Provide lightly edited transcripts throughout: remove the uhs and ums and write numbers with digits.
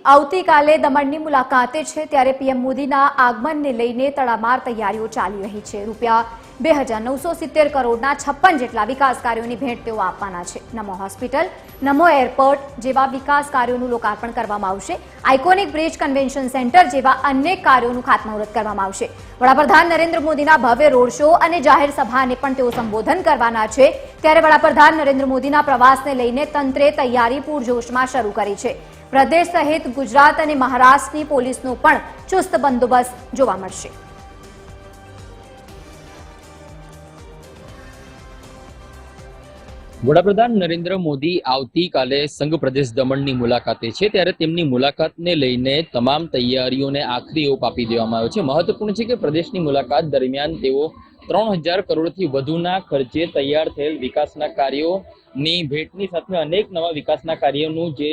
આવતીકાલે દમણની મુલાકાતે છે ત્યારે પીએમ મોદીના આગમનને લઈને તડામાર તૈયારીઓ ચાલી રહી છે। રૂપિયા 2970 કરોડના 56 જેટલા વિકાસ કાર્યોની ભેટ તેઓ આપવાના છે। નમો હોસ્પિટલ, નમો એરપોર્ટ જેવા વિકાસ કાર્યોનું લોકાર્પણ કરવામાં આવશે। આઇકોનિક બ્રિજ કન્વેન્શન સેન્ટર જેવા અનેક કાર્યોનું ખાતમુહૂર્ત કરવામાં આવશે। વડાપ્રધાન નરેન્દ્ર મોદીના ભવ્ય રોડ શો અને જાહેર સભાને પણ તેઓ સંબોધન કરવાના છે। ત્યારે વડાપ્રધાન નરેન્દ્ર મોદીના પ્રવાસને લઈને તંત્રે તૈયારી પૂરજોશમાં શરૂ કરી છે। પ્રદેશ સહિત ગુજરાત અને મહારાષ્ટ્રની પોલીસનો પણ ચુસ્ત બંદોબસ્ત જોવા મળશે। વડાપ્રધાન નરેન્દ્ર મોદી આવતીકાલે સંઘ પ્રદેશ દમણની મુલાકાતે છે ત્યારે તેમની મુલાકાતને લઈને તમામ તૈયારીઓને આખરી ઓપ આપી દેવામાં આવ્યો છે। મહત્વપૂર્ણ છે કે પ્રદેશની મુલાકાત દરમિયાન તેઓ 3000 કરોડથી વધુના ખર્ચે તૈયાર થયેલ વિકાસના કાર્યોની ભેટની સાથે અનેક નવા વિકાસના કાર્યોનું જે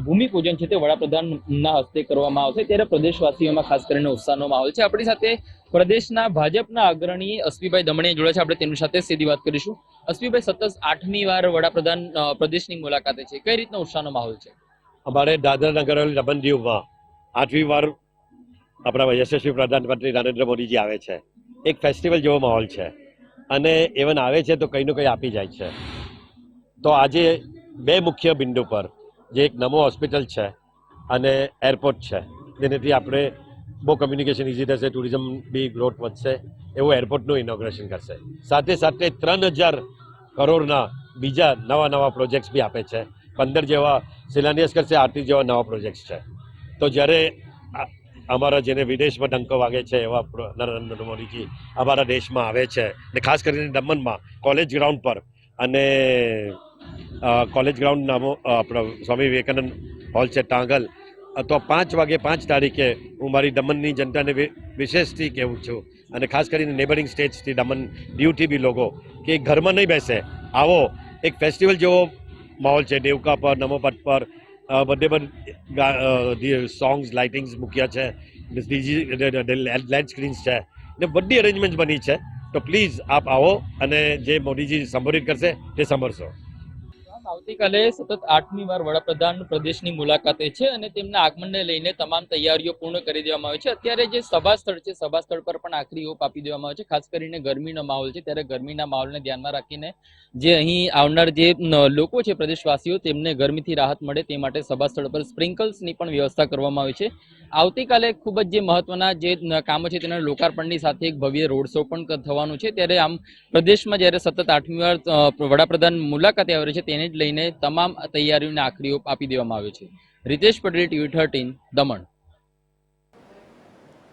ભૂમિપૂજન છે તે વડાપ્રધાનના હસ્તે કરવામાં આવશે। ત્યારે પ્રદેશવાસીઓમાં ખાસ કરીને ઉત્સાહનો માહોલ છે। આપણી સાથે પ્રદેશના ભાજપના અગ્રણી અશ્વિભાઈ દમણીયા જોડે છે, આપણે તેમની સાથે સીધી વાત કરીશું। અશ્વિભાઈ, સતત 8મી વાર વડાપ્રધાન પ્રદેશની મુલાકાતે છે, કઈ રીતનો ઉત્સાહનો માહોલ છે? અમારે દાદરા નગર હવેલી દમણ દીવમાં 8મી વાર આપણા યશસ્વી પ્રધાનમંત્રી નરેન્દ્ર મોદીજી આવે છે। એક ફેસ્ટિવલ જેવો માહોલ છે અને એવન આવે છે તો કંઈનું કંઈ આપી જાય છે। તો આજે બે મુખ્ય બિંદુ પર, જે એક નમો હોસ્પિટલ છે અને એરપોર્ટ છે, જેનાથી આપણે બહુ કમ્યુનિકેશન ઇઝી થશે, ટુરિઝમ બી ગ્રોથ વધશે, એવું એરપોર્ટનું ઇનોગ્રેશન કરશે। સાથે સાથે 3000 કરોડના બીજા નવા પ્રોજેક્ટ્સ બી આપે છે। 15 જેવા શિલાન્યાસ કરશે, 38 જેવા નવા પ્રોજેક્ટ્સ છે। તો જ્યારે અમારા જેને વિદેશમાં ડંકો વાગે છે એવા નરેન્દ્ર મોદીજી અમારા દેશમાં આવે છે, ને ખાસ કરીને દમણમાં કોલેજ ગ્રાઉન્ડ પર, અને કોલેજ ગ્રાઉન્ડ નામો આપણો સ્વામી વિવેકાનંદ હોલ છે ટાંગલ, તો 5 વાગે 5 તારીખે હું મારી દમણની જનતાને વિશેષથી કહેવું છું, અને ખાસ કરીને નેબરિંગ સ્ટેટ્સથી દમણ દીવથી બી લોકો કે ઘરમાં નહીં બેસે, આવો। એક ફેસ્ટિવલ જેવો માહોલ છે। દેવકા પર, નમોપટ પર બધે સોંગ્સ, લાઇટિંગ્સ મૂક્યા છે, લેન્ડ સ્ક્રીન્સ છે ને બધી અરેન્જમેન્ટ બની છે। તો પ્લીઝ આપ આવો અને જે મોદીજી સંબોધિત કરશે તે સાંભળશો। આવતીકાલે સતત 8મી વાર વડાપ્રધાન પ્રદેશની મુલાકાતે છે અને તેમના આગમનને લઈને તમામ તૈયારીઓ પૂર્ણ કરી દેવામાં આવી છે। અત્યારે જે સભા સ્થળ છે, સભા સ્થળ પર પણ આખરી ઓપ આપી દેવામાં આવે છે। ખાસ કરીને ગરમીનો માહોલ છે, ત્યારે ગરમીના માહોલને ધ્યાનમાં રાખીને જે અહીં આવનાર જે લોકો છે, પ્રદેશવાસીઓ, તેમને ગરમીથી રાહત મળે તે માટે સભા સ્થળ પર સ્પ્રિંકલ્સની પણ વ્યવસ્થા કરવામાં આવી છે। આવતીકાલે ખૂબ જ જે મહત્વના જે કામો છે તેના લોકાર્પણની સાથે એક ભવ્ય રોડ શો પણ થવાનું છે। ત્યારે આમ પ્રદેશમાં જ્યારે સતત 8મી વાર વડાપ્રધાન મુલાકાતે આવે છે તેને જ લઈને તમામ તૈયારીઓને આખરી ઓપ આપી દેવામાં આવ્યો છે। રિતેશ પટેલ, TV 13, દમણ।